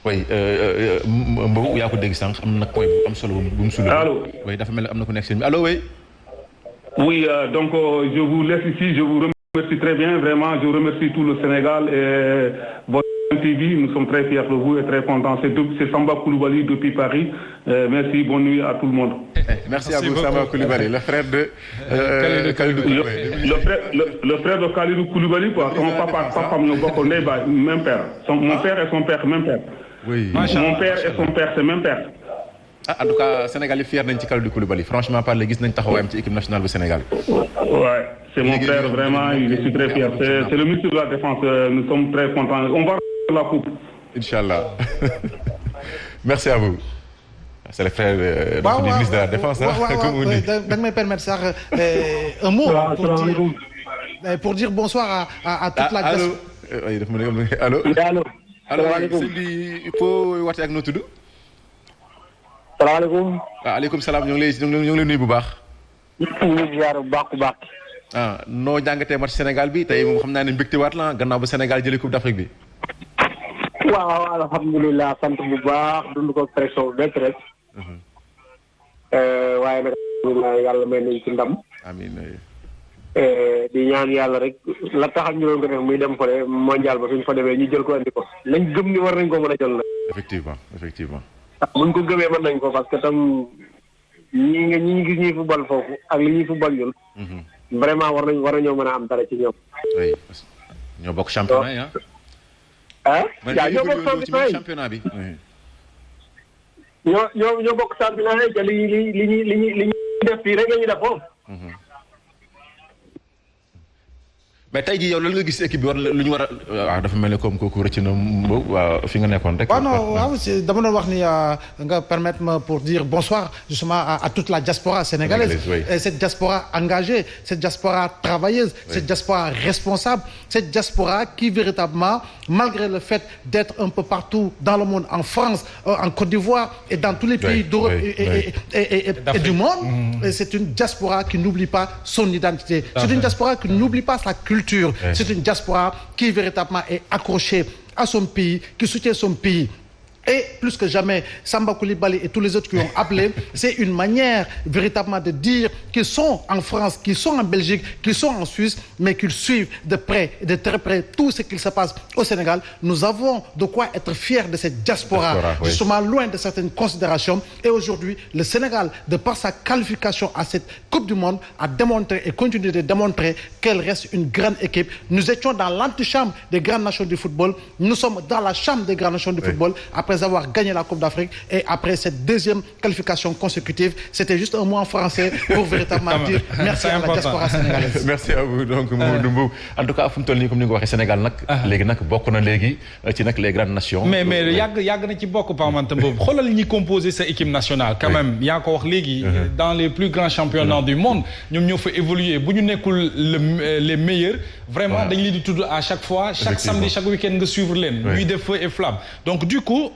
oui Mbow yaa ko dégg sànq am na nag point bu am solo bu mu soulevé. allo oui dafa mel ni am na connexion bi allo oui. oui donc je vous laisse ici je vous remercie très bien vraiment je remercie tout le Sénégal et votre TV nous sommes très fiers de vous et très contents c'est Samba Coulibaly depuis Paris merci bonne nuit à tout le monde. Merci à vous Samba Coulibaly le frère de Kalidou Koulibaly. le frère de Kalidou Koulibaly quoi son papa ñoo bokk ndey baay même père mon père et son père même père. oui mon père et son père c'est même père. ah en tout cas Sénégal yi fier nañ ci Kalidou Koulibaly franchement parler gis nañ taxawaayam ci équipe nationale bu Sénégal. ouais c'est mon frère vraiment je suis très fier c'est le ministre de la défense nous sommes très contents on va la coupe. Inch'Allah. Merci à vous. C'est le frère du ministre de la défense comme on dit. da nga may permettre sax un mot pour dire bonsoir à toute la allo allo allo sëñ bi il faut woote ak noo tudd. salaamaaleykum. waaw aleykum salaam ñu ngi lay nuyu bu baax. ñu ngi ziar bu baax bu baax. ah noo jàngatee match Sénégal bi tey moom xam naa ne mbégtewaat la gannaaw ba Sénégal jëlee Coupe d'Afrique bi. waaw alhamdulilah sant bu baax dund ko pression bu métti rek. waaye nag alhamdulilah yàlla may nañ ci ndam. amiin. di ñaan yàlla rek la taxal ñu doon ko def muy dem fële mondial ba suñ fa demee ñu jël ko andi ko. nañ gëm ni war nañ ko mën a jël nag. effectivement. buñ ko gëmee mën nañ ko parce que tam ñi gis ñuy football foofu ak li ñuy football ñun. vraiment war nañoo mën a am dara ci ñoom. oui ñoo bokk championnat yi yaa ñoo bokk championnat bi. ñoo bokk championnat yi te li ñuy def fii rek la ñuy def foofu. mais tey jii yow lan nga gis équipe bi lu ñu war a waaw dafa mel ni comme kooku rëcc na waaw fi nga nekkoon rek. waaw non waaw dama doon wax ni nga permettre ma pour dire bonsoir justement à toute la diaspora sénégalaise. Et cette diaspora engagée, cette diaspora travailleuse, cette diaspora responsable, cette diaspora qui véritablement, malgré le fait d'être un peu partout dans le monde, en France, en Côte d'Ivoire et dans tous les pays d'Europe et du monde, c'est une diaspora qui n'oublie pas son identité. C'est une diaspora qui n'oublie pas sa culture. C'est une diaspora qui véritablement est accrochée à son pays, qui soutient son pays. Et plus que jamais, Samba Coulibaly et tous les autres qui ont appelé, c'est une manière véritablement de dire qu'ils sont en France, qu'ils sont en Belgique, qu'ils sont en Suisse, mais qu'ils suivent de près et de très près tout ce qui se passe au Sénégal. Nous avons de quoi être fiers de cette diaspora, justement loin de certaines considérations. Et aujourd'hui, le Sénégal, de par sa qualification à cette Coupe du Monde, a démontré et continue de démontrer qu'elle reste une grande équipe. Nous étions dans l'antichambre des grandes nations du football. Nous sommes dans la chambre des grandes nations du football. Après avoir gagné la Coupe d'Afrique et après cette deuxième qualification consécutive, c'était juste un mot en français pour véritablement dire merci à la diaspora sénégalaise. Merci à vous donc Mamadou Mbow. En tout cas fu mu toll nii comme ni nga ko waxee Sénégal nag. léegi nag bokk na léegi ci nag les grandes nations. mais yàgg na ci bokk Pape Matam boobu xoolal ñi composé sa équipe nationale. quand même yaa ko wax léegi. dans les plus grands championnats du monde ñoom ñoo fa évoluer bu ñu nekkul les meilleurs. vraiment dañ leen di tudd à chaque fois chaque samedi chaque week-end nga suivre leen. ñuy def feu et flamme donc du coup.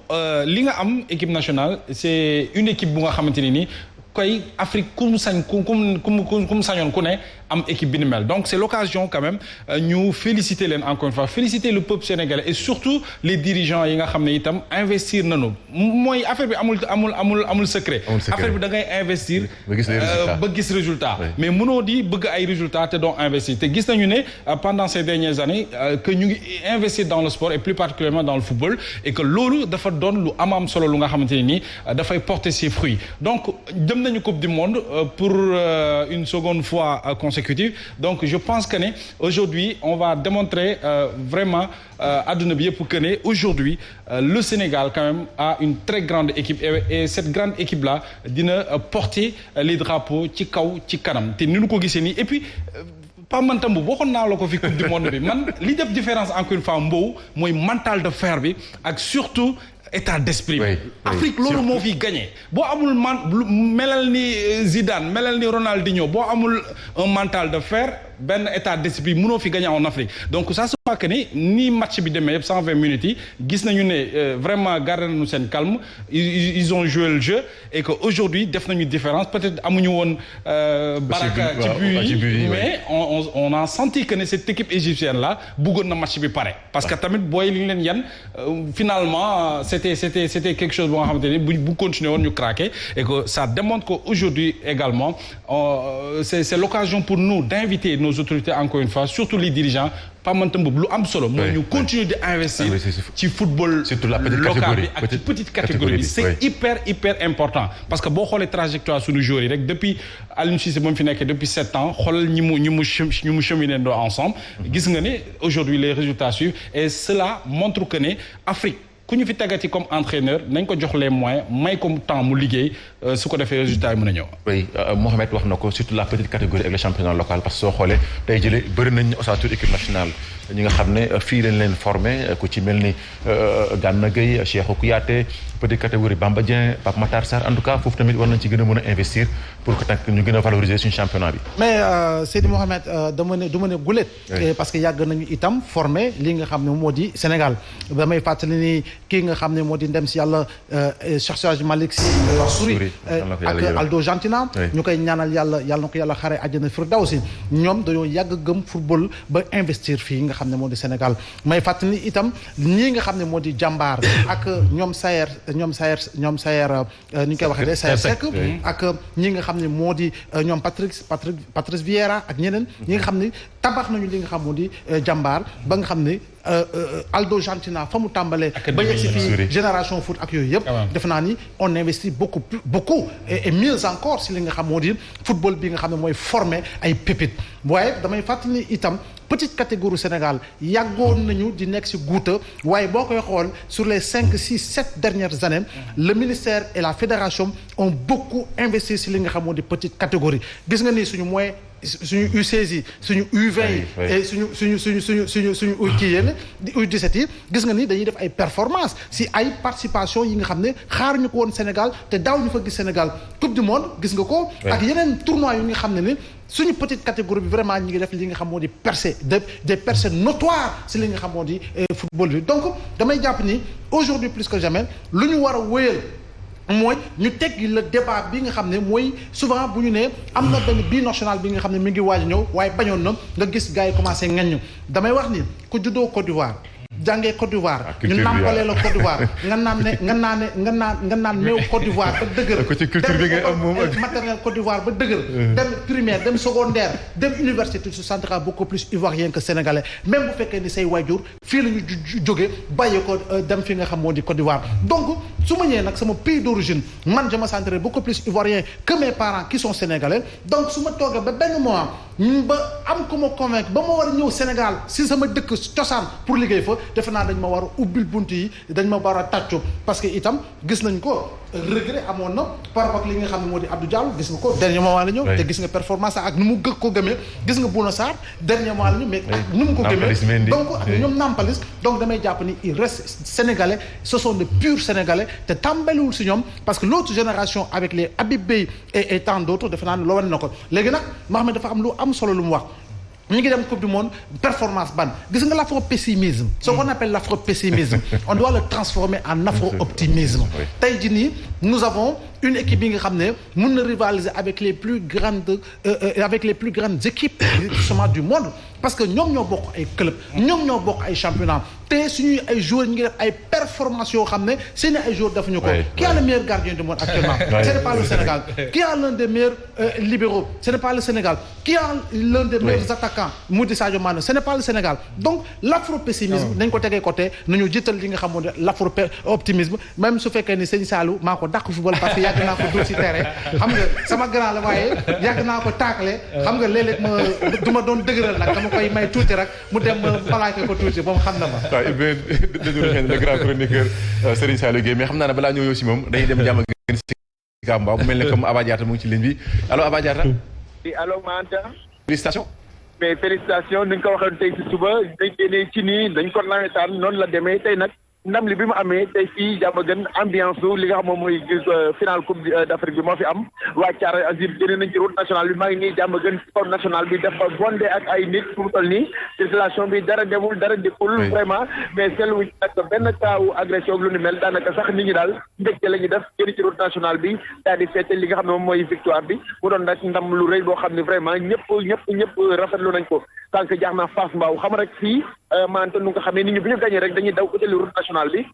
li nga am équipe nationale c'est une équipe bu nga xamante ne nii koy Afrique ku mu sañoon ku ne am équipe bi ni mel donc c'est l'occasion quand même ñu féliciter leen encore une fois féliciter le peuple sénégalais et surtout les dirigeants yi nga xam ne itam investir nañu mooy affaire bi amul secret affaire bi da ngay investir ba gis résultat mais mënoo di bëgg ay résultats te doo investir te gis nañu ne pendant ces dernières années que ñu ngi investir dans le sport et plus particulièrement dans le football et que loolu dafa doon lu am solo lu nga xamante ne nii dafay porter ses fruits donc dem nañu Coupe du Monde pour une seconde fois consécutive donc je pense que ne aujourd'hui on va démontrer vraiment adduna bi yëpp que ne aujourd'hui le Sénégal quand même a une très grande équipe et cette grande équipe là dina porter les drapeaux ci kaw ci kanam te ni ñu ko gisee nii et puis pas man tam bu waxoon naa la ko fi Coupe du Monde bi man li def différence encore une fois Mbow mooy mental de fer bi ak surtout état d'esprit Afrique loolu moo fi gagné boo amul melal ni Zidane melal ni Ronaldinho boo amul un mental de fer benn état d'esprit mënoo fi gagner en Afrique donc ça se voit que ni match bi demee yëpp 120 minutes yi gis nañu ne vraiment garder nañu seen calme ils ont joué le jeu et que aujourd'hui def nañu différence peut-être amuñu woon baraka ci but yi mais on a senti que ne cette équipe égyptienne là bëggoon na match bi pare parce que tamit booy li ñu leen yan finalement c'était quelque chose boo nga xamante ni bu continuer woon ñu craquer et que ça démontre qu'aujourd'hui également c'est l'occasion pour nous d'inviter nos autorités encore une fois surtout les dirigeants pas maintenant lu am solo mooy ñu continuer de investir ci football local bi ak ci petite catégorie bi c'est hyper important parce que boo xoolee trajectoire suñu joueurs yi rek depuis Aliou Cissé moom fi nekk depuis 7 ans xoolal ñi mu cheminer ndoo ensemble gis nga ne aujourd'hui les résultats suivent et cela montre que ne Afrique ku ñu fi tegati comme entraîneur nañ ko jox les moyens may ko temps mu liggéey su ko defee résultat yi mën a ñëw. oui Mohamed wax na ko surtout la petite catégorie ak le championnat local parce que soo xoolee tey jëlee bëri nañ ossature équipe nationale ñi nga xam ne fii lañ leen formé ku ci mel ni Gana Gueye Cheikhou Kouyaté petite catégorie Bamba Dieng Pape Matar Sarr en tout cas foofu tamit war nañ ci gën a mën a investir pour que tak ñu gën a valoriser suñu championnat bi. mais Seydi Mohamed du ma ne gulet. parce que yàgg nañu itam formé li nga xam ne moo di Sénégal damay fàttali ni kii nga xam ne moo di ndem si yàlla Cheikh Sadji Malick Sy Souris ak Aldo Gentina ñu koy ñaanal yàlla na ko yàlla xare àjjana firdawsi ñoom dañoo yàgg gëm football ba investir fii nga xam ne moo di Sénégal may fàttali itam ñii nga xam ne moo di jàmbaar ak ñoom Sayer ni ñu koy waxee de Sayer Seck ak ñi nga xam ne moo di ñoom Patrice Vieira ak ñeneen ñi nga xam ne tabax nañu li nga xam moo di jàmbaar ba nga xam ne Aldo Gentina fa mu tàmbalee ba yegg si fii génération foot ak yooyu yëpp defe naa ni on investit beaucoup et mieux encore si li nga xam moo di football bi nga xam ne mooy former ay pépites waaye damay fàttali itam petite catégorie Sénégal yàggoon nañu di nekk si guuta waaye boo koy xool sur les 5, 6, 7 dernières années le ministère et la fédération ont beaucoup investi si li nga xam moo di petite catégorie gis nga ni suñu moyen suñu U16 yi suñu U20 yi et suñu kii yéen di U17 yi gis nga ni dañuy def ay performance si ay participation yi nga xam ne xaaruñu ko woon Sénégal te daaw ñu fa gis Sénégal coupe du monde gis nga ko ak yeneen tournois yi nga xam ne ni suñu petite catégorie bi vraiment ñi ngi def li nga xam moo di percée des percées notoires si li nga xam moo di football bi donc damay jàpp ni aujourd'hui plus que jamais lu ñu war a wéyal mooy ñu teg le débat bi nga xam ne mooy souvent bu ñu nee am na benn binational bi nga xam ne mi ngi waaj ñëw waaye bañoon na nga gis gars yi commencé ngaññu damay wax ni ku juddoo Côte d'Ivoire jàngee Côte d'Ivoire ñu nampalee la Côte d'Ivoire nga naan meew Côte d'Ivoire ba dëgër dem maternelle Côte d'Ivoire ba dëgër dem primaire dem secondaire dem université tu te sentiras beaucoup plus ivoirien que sénégalais même bu fekkee ni say waajur fii la ñu jóge bàyyi ko dem fi nga xam moo di Côte d'Ivoire donc su ma ñëwee nag sama pays d'origine man je me sentirai beaucoup plus ivoirien que mes parents qui sont sénégalais donc su ma toogee ba benn moment ba am ko ma convaincre ba ma war a ñëw Sénégal si sama dëkk cosaan pour liggéey fa defe naa dañ ma war a ubbil bunt yi dañ ma war a tàccu parce que itam gis nañ ko regret amoon na par rapport ak li nga xam ne moo di Abdou Diallo gis nga ko dernier moment la ñëw te gis nga performance ak nu mu gëg ko gëmee gis nga Bouna Sarr dernier moment la ñu mais ak nu mu ko gëmee donc ak ñoom Nampalis donc damay jàpp ni il reste sénégalais ce sont de purs sénégalais te tàmbaliwul si ñoom parce que l'autre génération avec les Habib Beye et tant d'autres defe naa ne loo wane na ko léegi nag Mohamed dafa am lu am solo lu mu wax ñu ngi dem coupe du monde performance ban gis nga l'afro-pessimisme ce qu'on appelle l'afro-pessimisme on doit le transformer en afro-optimisme tey jii nii nous avons une équipe bi nga xam ne mën na rivaliser avec les plus grandes équipes justement du monde parce que ñoom ñoo bokk ay club ñoom ñoo bokk ay championnat te suñuy ay joueurs ñu ngi def ay performances yoo xam ne seen ay joueurs defuñu ko qui a le meilleur gardien du monde actuellement ce n'est pas le Sénégal qui a l'un des meilleurs libéraux ce n'est pas le Sénégal qui a l'un des meilleurs attaquants mu di Sadio Mané ce n'est pas le Sénégal donc l'afro-pessimisme nañ ko tegee côté nañu jiital li nga xamoon ne l'afro-optimisme même su fekkee ni sëñ Saliou maa ko dàq football parce que yàgg naa ko dóor si terrain xam nga sama grand la waaye yàgg naa ko taakale xam nga léeg-léeg ma du ma doon dëgëral nag dama koy may tuuti rek mu dem plaqué ko tuuti ba mu xam na ma waaw Ibrahima le grand chroniqueur Serigne Saliou Gueye mais xam naa ne balaa ñëw yow si moom dañuy dem jàmm gën si Gamba bu mel ne comme Aba Diatta mu ngi ci ligne bi allo Aba Diatta. oui allo Manta. félicitations. mais félicitations ni nga ko waxee tey si suba dañ génnee ci nii dañ ko nawetaan noonu la demee tey nag ndam li bi mu amee tey fii Diamaguène ambiance li nga xam moom mooy finale coupe d'Afrique bi moo fi am waa Thiaroye Azur génne nañ ci route nationale bi maa ngi nii Diamaguène sport national bi dafa bondé ak ay nit fu mu toll nii circulation bi dara demul dara dikkul vraiment mais seetlu wuñ nag benn kaawu agression lu ni mel daanaka sax nit ñi daal mbégte la ñuy def génn ci route nationale bi daal di fête li nga xam ne moom mooy victoire bi mu doon nag ndam lu rëy boo xam ne vraiment ñëpp rafetlu nañ ko sànq jaax naa Fass Mbao xam rek fii maanaam nu nga xam ne nit ñi bu ñu gagné rek dañuy daw utali route nationale bi